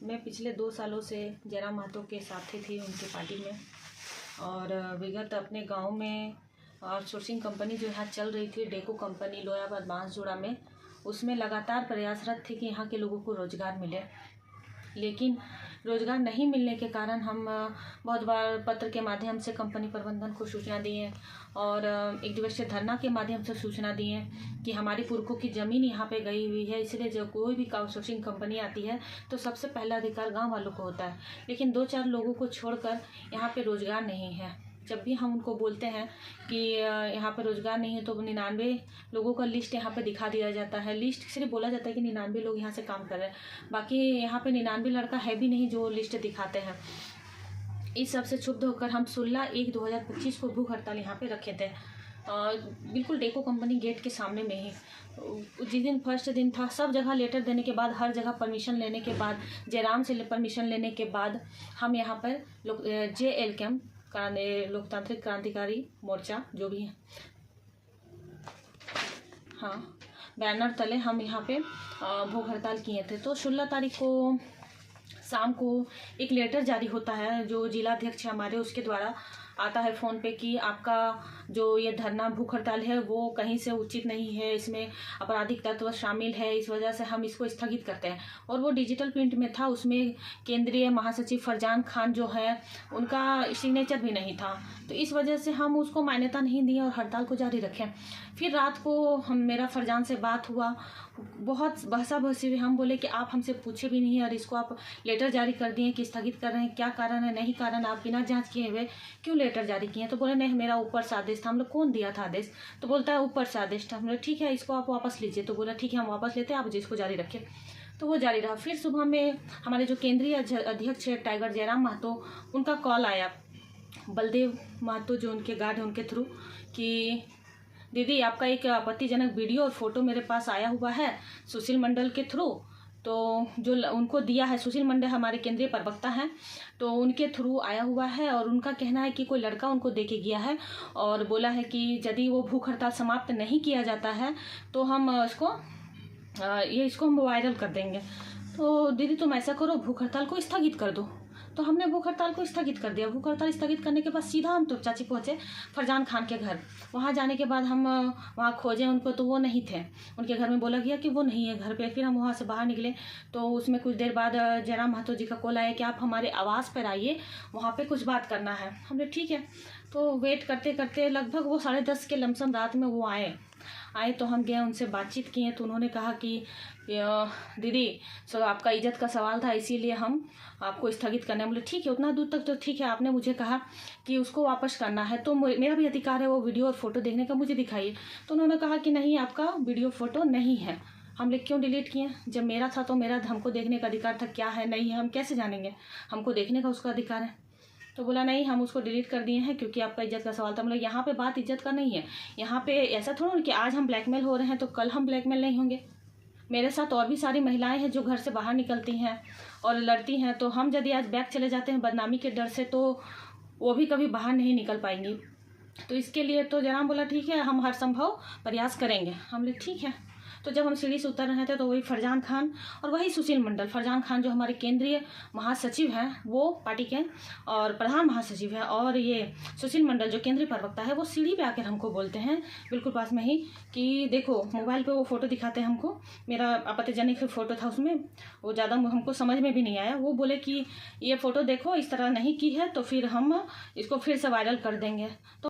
मैं पिछले 2 सालों से जयराम महतो के साथी थी उनकी पार्टी में। और विगत अपने गांव में आउटसोर्सिंग कंपनी जो यहाँ चल रही थी, डेको कंपनी लोयाबाद बांसजोड़ा में, उसमें लगातार प्रयासरत थी कि यहाँ के लोगों को रोज़गार मिले। लेकिन रोज़गार नहीं मिलने के कारण हम बहुत बार पत्र के माध्यम से कंपनी प्रबंधन को सूचना दिए और एक दिवसीय धरना के माध्यम से सूचना दिए कि हमारी पुरखों की ज़मीन यहाँ पे गई हुई है, इसलिए जो कोई भी आउटसोर्सिंग कंपनी आती है तो सबसे पहला अधिकार गांव वालों को होता है। लेकिन 2-4 लोगों को छोड़कर यहाँ पे रोज़गार नहीं है। जब भी हम उनको बोलते हैं कि यहाँ पर रोज़गार नहीं है तो 99 लोगों का लिस्ट यहाँ पे दिखा दिया जाता है। लिस्ट सिर्फ बोला जाता है कि 99 लोग यहाँ से काम कर रहे हैं, बाकी यहाँ पे 99 लड़का है भी नहीं जो लिस्ट दिखाते हैं। इस सब से क्षुब्ध होकर हम 16/1/2025 को भूख हड़ताल यहाँ पे रखे थे, बिल्कुल डेको कंपनी गेट के सामने में ही। जिस दिन फर्स्ट दिन था, सब जगह लेटर देने के बाद, हर जगह परमिशन लेने के बाद, जयराम से परमिशन लेने के बाद हम यहाँ पर JLCAM लोकतांत्रिक क्रांतिकारी मोर्चा जो भी है, हाँ, बैनर तले हम यहाँ पे भूख हड़ताल किए थे। तो 16 तारीख को शाम को एक लेटर जारी होता है जो जिलाध्यक्ष हमारे उसके द्वारा आता है फ़ोन पे कि आपका जो ये धरना भूख हड़ताल है वो कहीं से उचित नहीं है, इसमें आपराधिक तत्व शामिल है, इस वजह से हम इसको स्थगित करते हैं। और वो डिजिटल प्रिंट में था, उसमें केंद्रीय महासचिव फरजान खान जो है उनका सिग्नेचर भी नहीं था, तो इस वजह से हम उसको मान्यता नहीं दिए और हड़ताल को जारी रखें। फिर रात को मेरा फरजान से बात हुआ, बहुत बहसा बहसी हुई। हम बोले कि आप हमसे पूछे भी नहीं और इसको आप लेटर जारी कर दिए कि स्थगित कर रहे हैं, क्या कारण है? नहीं कारण, आप बिना जांच किए हुए क्यों लेटर जारी किए? तो बोले नहीं, मेरा ऊपर से आदेश था। हम लोग कौन दिया था आदेश? तो बोलता है ऊपर से आदेश था। हम लोग ठीक है, इसको आप वापस लीजिए। तो बोला ठीक है, हम वापस लेते हैं, आप जिसको जारी रखें। तो वो जारी रहा। फिर सुबह में हमारे जो केंद्रीय अध्यक्ष है टाइगर जयराम महतो, उनका कॉल आया बलदेव महतो जो उनके गार्ड हैं उनके थ्रू कि दीदी आपका एक आपत्तिजनक वीडियो और फोटो मेरे पास आया हुआ है सुशील मंडल के थ्रू। तो जो उनको दिया है, सुशील मंडल हमारे केंद्रीय प्रवक्ता हैं, तो उनके थ्रू आया हुआ है और उनका कहना है कि कोई लड़का उनको दे के गया है और बोला है कि यदि वो भूख हड़ताल समाप्त नहीं किया जाता है तो हम इसको हम वायरल कर देंगे। तो दीदी तुम ऐसा करो, भूख हड़ताल को स्थगित कर दो। तो हमने भूख हड़ताल को स्थगित कर दिया। भूख हड़ताल स्थगित करने के बाद सीधा हम तुपचाची पहुँचे फरजान खान के घर। वहाँ जाने के बाद हम वहाँ खोजे उनको, तो वो नहीं थे। उनके घर में बोला गया कि वो नहीं है घर पे। फिर हम वहाँ से बाहर निकले तो उसमें कुछ देर बाद जयराम महतो जी का कॉल आया कि आप हमारे आवास पर आइए, वहाँ पे कुछ बात करना है। हमने ठीक है। तो वेट करते करते लगभग वो 10:30 के लमसम रात में वो आए तो हम गए, उनसे बातचीत किए। तो उन्होंने कहा कि दीदी सो आपका इज्जत का सवाल था, इसीलिए हम आपको स्थगित करने। बोले ठीक है, उतना दूर तक तो ठीक है, आपने मुझे कहा कि उसको वापस करना है तो मेरा भी अधिकार है वो वीडियो और फोटो देखने का, मुझे दिखाइए। तो उन्होंने कहा कि नहीं, आपका वीडियो फोटो नहीं है। हम लोग क्यों डिलीट किए? जब मेरा था तो मेरा हमको देखने का अधिकार था, क्या है नहीं है हम कैसे जानेंगे? हमको देखने का उसका अधिकार है। तो बोला नहीं, हम उसको डिलीट कर दिए हैं क्योंकि आपका इज्जत का सवाल था। मतलब यहाँ पे बात इज्जत का नहीं है। यहाँ पे ऐसा थोड़ा कि आज हम ब्लैकमेल हो रहे हैं तो कल हम ब्लैकमेल नहीं होंगे। मेरे साथ और भी सारी महिलाएं हैं जो घर से बाहर निकलती हैं और लड़ती हैं, तो हम यदि आज बैक चले जाते हैं बदनामी के डर से तो वो भी कभी बाहर नहीं निकल पाएंगी। तो इसके लिए तो जयराम बोला ठीक है, हम हर संभव प्रयास करेंगे। हम लोग ठीक है। तो जब हम सीढ़ी से उतर रहे थे तो वही फरजान खान और वही सुशील मंडल, फरजान खान जो हमारे केंद्रीय महासचिव हैं वो पार्टी के और प्रधान महासचिव है, और ये सुशील मंडल जो केंद्रीय प्रवक्ता है, वो सीढ़ी पे आकर हमको बोलते हैं बिल्कुल पास में ही कि देखो, मोबाइल पे वो फ़ोटो दिखाते हैं हमको। मेरा आपत्तिजनक फ़ोटो था, उसमें वो ज़्यादा हमको समझ में भी नहीं आया। वो बोले कि ये फ़ोटो देखो, इस तरह नहीं की है तो फिर हम इसको फिर से वायरल कर देंगे। तो